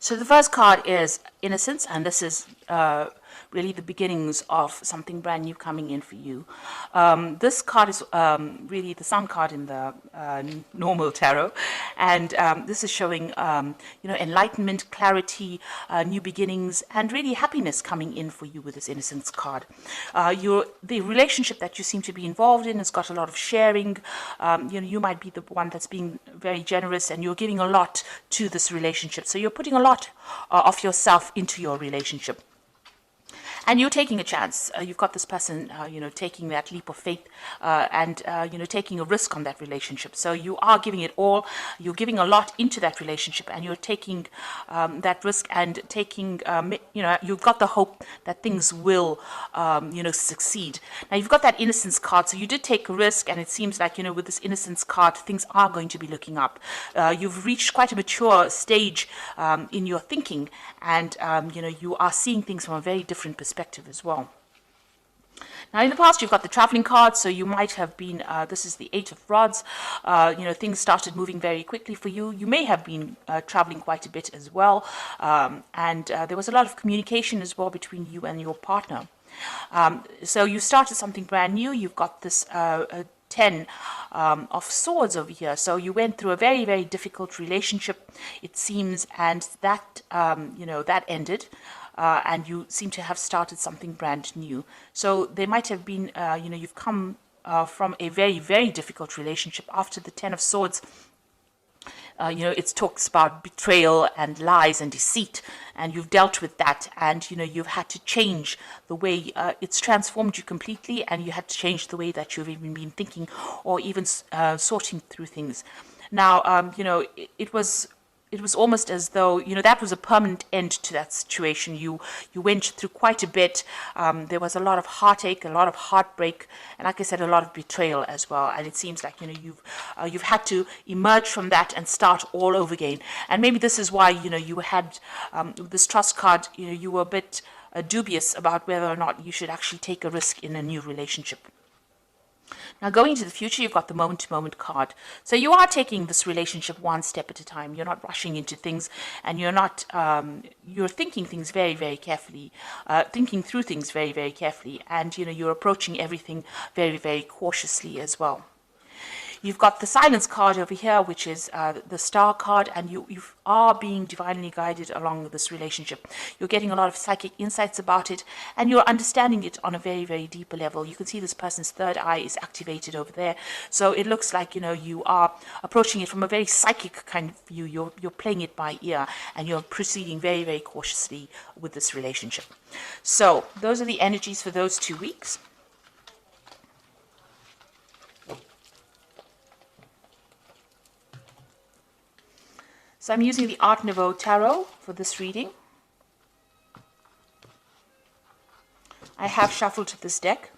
So the first card is Innocence, and this is really the beginnings of something brand new coming in for you. This card is really the sun card in the normal tarot, and this is showing enlightenment, clarity, new beginnings, and really happiness coming in for you with this Innocence card. The relationship that you seem to be involved in has got a lot of sharing. You might be the one that's being very generous, and you're giving a lot to this relationship. So you're putting a lot of yourself into your relationship. And you're taking a chance. You've got this person, taking that leap of faith and taking a risk on that relationship. So you are giving it all. You're giving a lot into that relationship, and you're taking that risk and taking, you've got the hope that things will, succeed. Now, you've got that Innocence card. So you did take a risk, and it seems like, with this Innocence card, things are going to be looking up. You've reached quite a mature stage in your thinking, and, you are seeing things from a very different perspective as well. Now, in the past, you've got the traveling card, so you might have been, this is the Eight of Rods, things started moving very quickly for you. You may have been traveling quite a bit as well, and there was a lot of communication as well between you and your partner. So you started something brand new. You've got this 10 of Swords over here. So you went through a very, very difficult relationship, it seems, and that, that ended. And you seem to have started something brand new. So there might have been, you've come from a very, very difficult relationship. After the 10 of Swords, it talks about betrayal and lies and deceit, and you've dealt with that, and you've had to change the way it's transformed you completely, and you had to change the way that you've even been thinking or even sorting through things. Now, it was almost as though, that was a permanent end to that situation. You went through quite a bit. There was a lot of heartache, a lot of heartbreak, and like I said, a lot of betrayal as well. And it seems like, you've had to emerge from that and start all over again. And maybe this is why, you had this Trust card, you were a bit dubious about whether or not you should actually take a risk in a new relationship. Now, going into the future, you've got the moment-to-moment card. So you are taking this relationship one step at a time. You're not rushing into things, and you're not, you're thinking things very, very carefully, thinking through things very, very carefully, and, you're approaching everything very, very cautiously as well. You've got the Silence card over here, which is the Star card, and you are being divinely guided along this relationship. You're getting a lot of psychic insights about it, and you're understanding it on a very, very deeper level. You can see this person's third eye is activated over there. So it looks like, you are approaching it from a very psychic kind of view. You're playing it by ear, and you're proceeding very, very cautiously with this relationship. So those are the energies for those 2 weeks. So I'm using the Art Nouveau Tarot for this reading. I have shuffled this deck.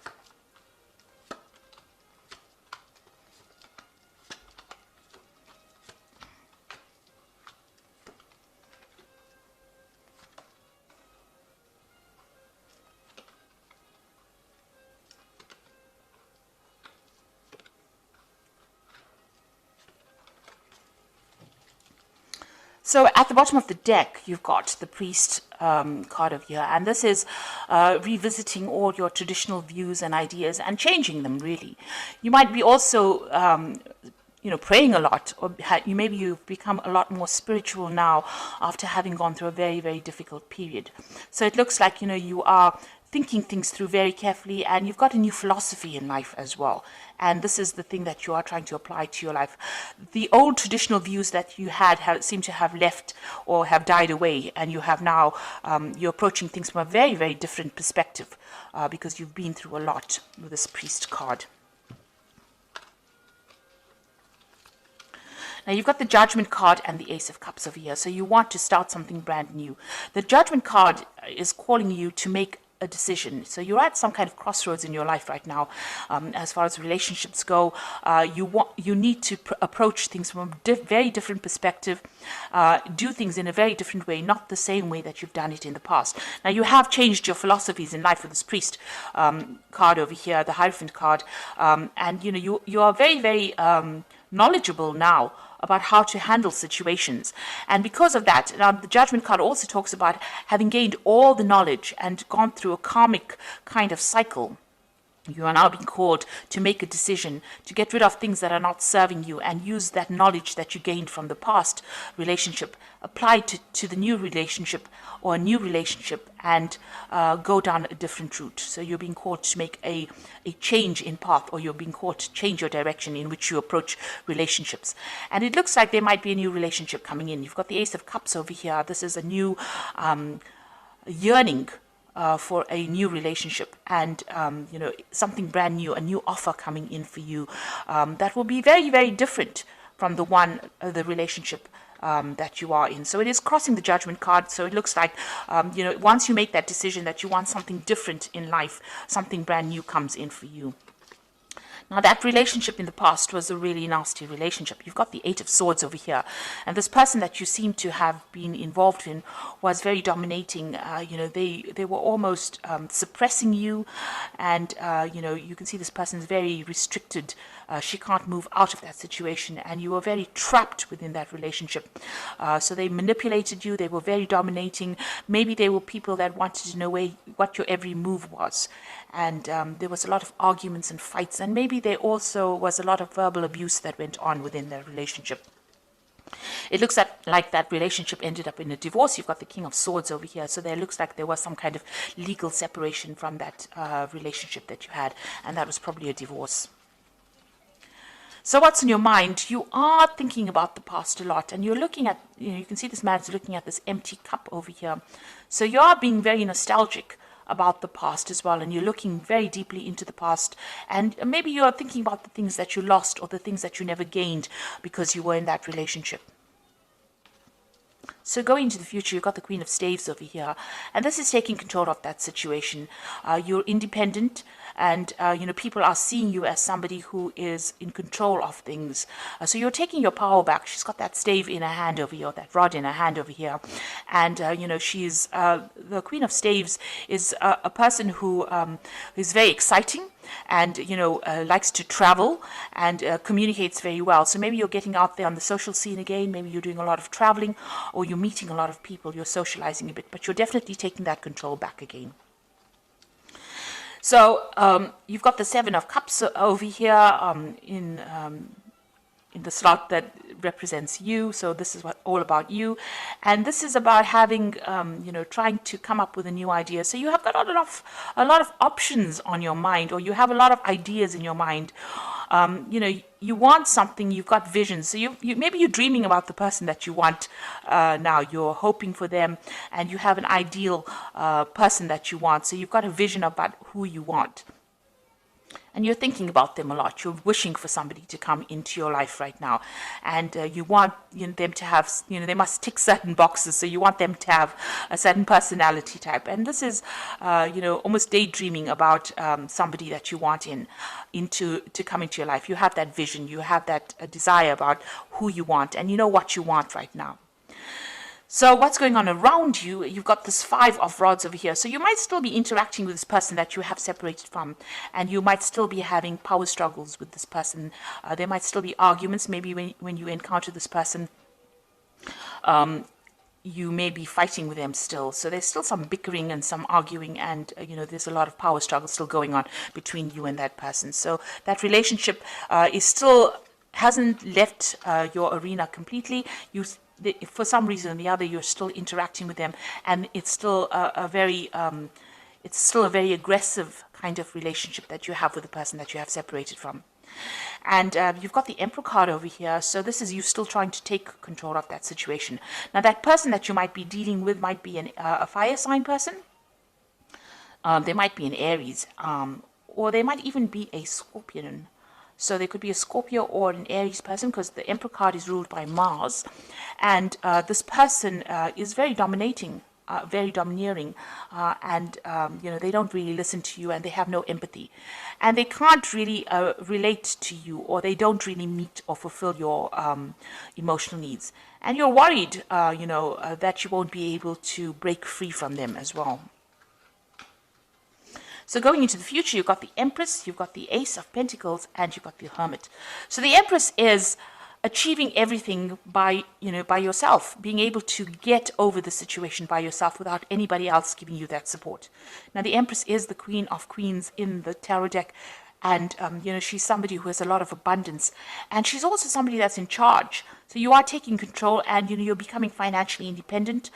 So at the bottom of the deck, you've got the Priest card over here, and this is revisiting all your traditional views and ideas and changing them, really. You might be also, praying a lot, or maybe you've become a lot more spiritual now after having gone through a very, very difficult period. So it looks like, you are thinking things through very carefully, and you've got a new philosophy in life as well. And this is the thing that you are trying to apply to your life. The old traditional views that you had seem to have left or have died away, and you have now, you're approaching things from a very, very different perspective because you've been through a lot with this Priest card. Now, you've got the Judgment card and the Ace of Cups over here, so you want to start something brand new. The Judgment card is calling you to make a decision. So you're at some kind of crossroads in your life right now. As far as relationships go, you need to approach things from a very different perspective, do things in a very different way, not the same way that you've done it in the past. Now, you have changed your philosophies in life with this Priest card over here, the Hierophant card, and you are very, very knowledgeable now about how to handle situations. And because of that, now the Judgment card also talks about having gained all the knowledge and gone through a karmic kind of cycle. You are now being called to make a decision, to get rid of things that are not serving you and use that knowledge that you gained from the past relationship, apply to the new relationship or a new relationship, and go down a different route. So you're being called to make a change in path, or you're being called to change your direction in which you approach relationships. And it looks like there might be a new relationship coming in. You've got the Ace of Cups over here. This is a new yearning for a new relationship, and something brand new, a new offer coming in for you that will be very, very different from the relationship that you are in. So it is crossing the Judgment card. So it looks like once you make that decision that you want something different in life, something brand new comes in for you. Now, that relationship in the past was a really nasty relationship. You've got the Eight of Swords over here. And this person that you seem to have been involved in was very dominating. They were almost suppressing you. And, you can see this person is very restricted. She can't move out of that situation. And you were very trapped within that relationship. So they manipulated you. They were very dominating. Maybe they were people that wanted to know what your every move was. And there was a lot of arguments and fights, and maybe there also was a lot of verbal abuse that went on within their relationship. It looks like that relationship ended up in a divorce. You've got the King of Swords over here, so there looks like there was some kind of legal separation from that relationship that you had, and that was probably a divorce. So what's in your mind? You are thinking about the past a lot, and you're looking at, you can see this man's looking at this empty cup over here. So you are being very nostalgic about the past as well, and you're looking very deeply into the past, and maybe you're thinking about the things that you lost or the things that you never gained because you were in that relationship. So going into the future, you've got the Queen of Staves over here, and this is taking control of that situation. You're independent, and people are seeing you as somebody who is in control of things. So you're taking your power back. She's got that stave in her hand over here, that rod in her hand over here, and she's the Queen of Staves is a person who is very exciting, and likes to travel and communicates very well. So maybe you're getting out there on the social scene again. Maybe you're doing a lot of traveling, or you're meeting a lot of people. You're socializing a bit, but you're definitely taking that control back again. So you've got the Seven of Cups over here in the slot that represents you. So this is all about you, and this is about having trying to come up with a new idea. So you have got a lot of options on your mind, or you have a lot of ideas in your mind. You want something, you've got visions. So you maybe you're dreaming about the person that you want now. You're hoping for them, and you have an ideal person that you want. So you've got a vision about who you want. And you're thinking about them a lot. You're wishing for somebody to come into your life right now. And you want them to have, they must tick certain boxes. So you want them to have a certain personality type. And this is, almost daydreaming about somebody that you want to come into your life. You have that vision. You have that desire about who you want. And you know what you want right now. So what's going on around you? You've got this Five of Rods over here. So you might still be interacting with this person that you have separated from, and you might still be having power struggles with this person. There might still be arguments. Maybe when you encounter this person, you may be fighting with them still. So there's still some bickering and some arguing, and there's a lot of power struggle still going on between you and that person. So that relationship hasn't left your arena completely. For some reason or the other, you're still interacting with them, and it's still a very aggressive kind of relationship that you have with the person that you have separated from. And you've got the Emperor card over here, so this is you still trying to take control of that situation. Now, that person that you might be dealing with might be a fire sign person. They might be an Aries, or they might even be a Scorpion. So there could be a Scorpio or an Aries person, because the Emperor card is ruled by Mars. And this person is very dominating, very domineering, and they don't really listen to you, and they have no empathy. And they can't really relate to you, or they don't really meet or fulfill your emotional needs. And you're worried, that you won't be able to break free from them as well. So going into the future, you've got the Empress, you've got the Ace of Pentacles, and you've got the Hermit. So the Empress is achieving everything by, by yourself, being able to get over the situation by yourself without anybody else giving you that support. Now, the Empress is the Queen of Queens in the tarot deck, and she's somebody who has a lot of abundance, and she's also somebody that's in charge. So you are taking control, and you're becoming financially independent,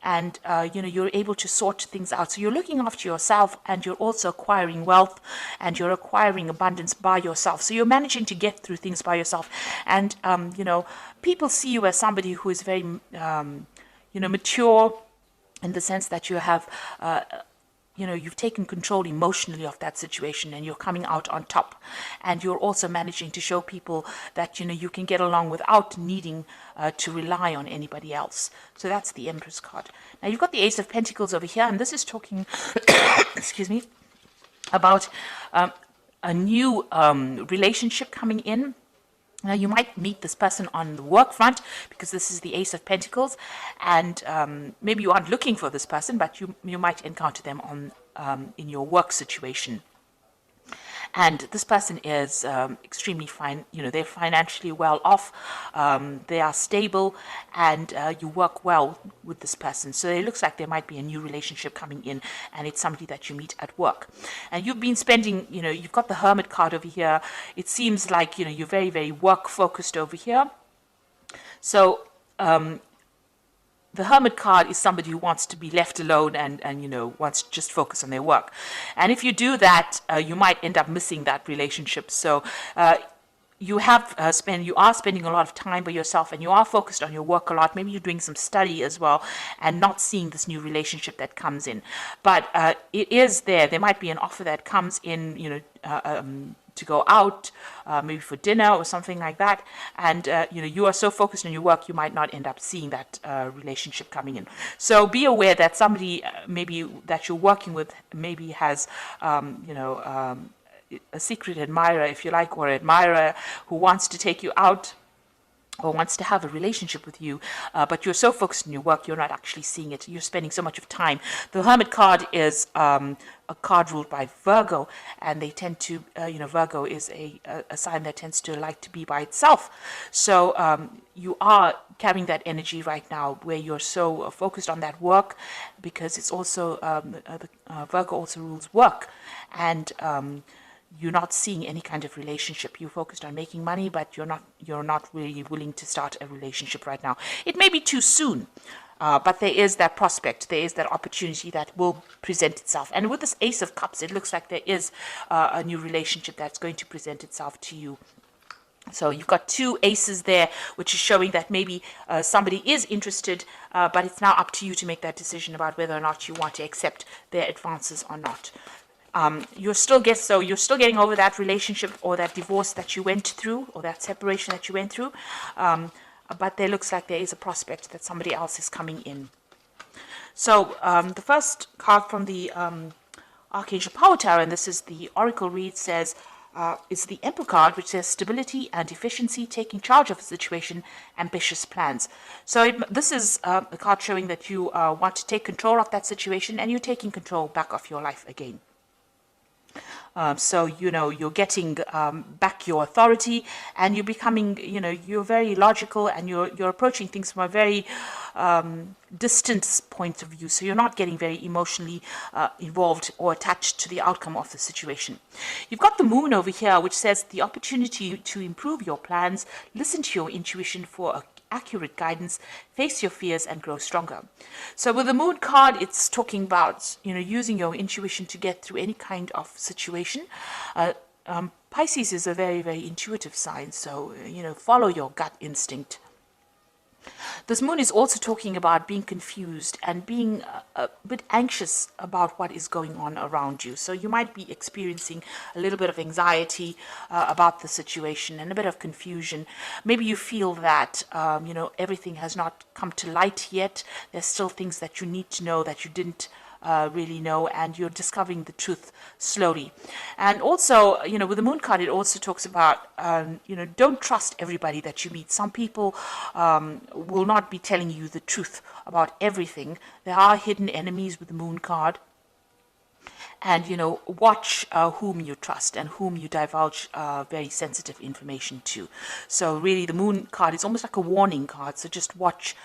and you're able to sort things out. So you're looking after yourself, and you're also acquiring wealth, and you're acquiring abundance by yourself. So you're managing to get through things by yourself, and people see you as somebody who is very mature, in the sense that you have you've taken control emotionally of that situation, and you're coming out on top. And you're also managing to show people that, you can get along without needing to rely on anybody else. So that's the Empress card. Now, you've got the Ace of Pentacles over here, and this is talking, excuse me, about a new relationship coming in. Now, you might meet this person on the work front, because this is the Ace of Pentacles, and maybe you aren't looking for this person, but you might encounter them on in your work situation. And this person is extremely fine. They're financially well off. They are stable, and you work well with this person. So it looks like there might be a new relationship coming in, and it's somebody that you meet at work. And you've been spending, you've got the Hermit card over here. It seems like, you're very, very work focused over here. So, the Hermit card is somebody who wants to be left alone and wants to just focus on their work. And if you do that, you might end up missing that relationship. So you are spending a lot of time by yourself, and you are focused on your work a lot. Maybe you're doing some study as well, and not seeing this new relationship that comes in. But it is there. There might be an offer that comes in, to go out, maybe for dinner or something like that, and you are so focused on your work, you might not end up seeing that relationship coming in. So be aware that somebody maybe that you're working with maybe has a secret admirer, if you like, or admirer who wants to take you out or wants to have a relationship with you, but you're so focused on your work, you're not actually seeing it. You're spending so much of time. The Hermit card is a card ruled by Virgo, and they tend to, Virgo is a sign that tends to like to be by itself. So you are carrying that energy right now, where you're so focused on that work, because it's also, Virgo also rules work, and you're not seeing any kind of relationship. You're focused on making money, but you're not really willing to start a relationship right now. It may be too soon, but there is that prospect, there is that opportunity that will present itself. And with this Ace of Cups, it looks like there is a new relationship that's going to present itself to you. So you've got two aces there, which is showing that maybe somebody is interested, but it's now up to you to make that decision about whether or not you want to accept their advances or not. You're still getting over that relationship or that divorce that you went through, or that separation that you went through, but there looks like there is a prospect that somebody else is coming in. So the first card from the Archangel Power Tower, and this is the Oracle read, says it's the Emperor card, which says stability and efficiency, taking charge of a situation, ambitious plans. So this is a card showing that you want to take control of that situation, and you're taking control back of your life again. So, you're getting back your authority, and you're becoming, you're very logical, and you're approaching things from a very distant point of view. So you're not getting very emotionally involved or attached to the outcome of the situation. You've got the Moon over here, which says the opportunity to improve your plans, listen to your intuition for accurate guidance, face your fears, and grow stronger. So with the Moon card, it's talking about using your intuition to get through any kind of situation. Pisces is a very, very intuitive sign, so follow your gut instinct. This Moon is also talking about being confused and being a bit anxious about what is going on around you. So you might be experiencing a little bit of anxiety about the situation and a bit of confusion. Maybe you feel that, everything has not come to light yet. There's still things that you need to know that you didn't really know, and you're discovering the truth slowly. And also, with the Moon card, it also talks about, don't trust everybody that you meet. Some people will not be telling you the truth about everything. There are hidden enemies with the Moon card. and watch whom you trust and whom you divulge very sensitive information to. So really the Moon card is almost like a warning card, so just watch.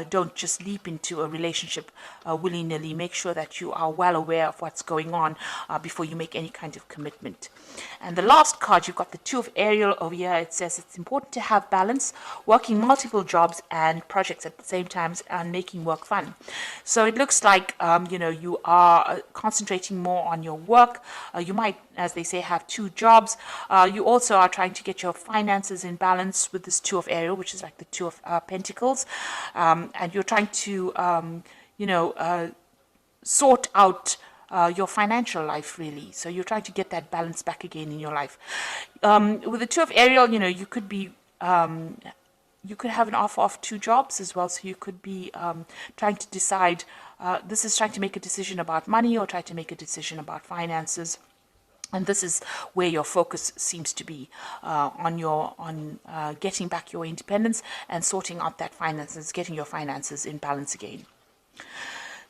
Don't just leap into a relationship willy-nilly. Make sure that you are well aware of what's going on before you make any kind of commitment. And the last card, you've got the Two of Ariel over here. It says it's important to have balance, working multiple jobs and projects at the same time, and making work fun. So it looks like you are concentrating more on your work. You might, as they say, have two jobs. You also are trying to get your finances in balance with this Two of Ariel, which is like the Two of Pentacles, and you're trying to sort out your financial life, really. So you're trying to get that balance back again in your life. With the Two of Ariel, you could be you could have an offer of two jobs as well. So you could be trying to decide. This is trying to make a decision about money, or try to make a decision about finances. And this is where your focus seems to be on getting back your independence and sorting out that finances, getting your finances in balance again.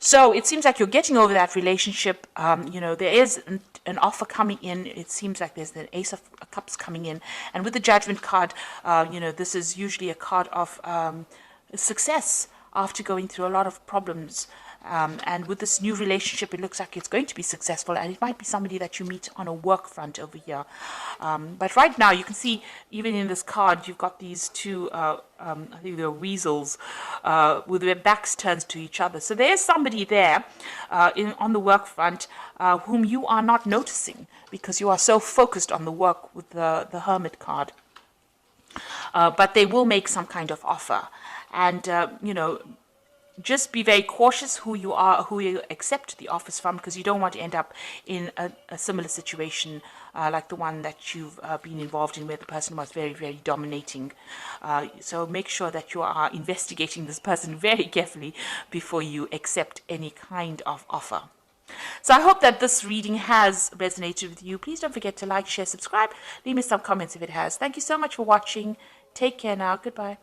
So it seems like you're getting over that relationship. There is an offer coming in. It seems like there's an Ace of Cups coming in. And with the Judgment card, this is usually a card of success after going through a lot of problems. And with this new relationship, it looks like it's going to be successful, and it might be somebody that you meet on a work front over here. But right now, you can see, even in this card, you've got these two, I think they're weasels, with their backs turned to each other. So there's somebody there on the work front whom you are not noticing because you are so focused on the work with the Hermit card. But they will make some kind of offer. And, just be very cautious who you accept the offers from, because you don't want to end up in a similar situation like the one that you've been involved in, where the person was very, very dominating. So make sure that you are investigating this person very carefully before you accept any kind of offer. So I hope that this reading has resonated with you. Please don't forget to like, share, subscribe. Leave me some comments if it has. Thank you so much for watching. Take care now. Goodbye.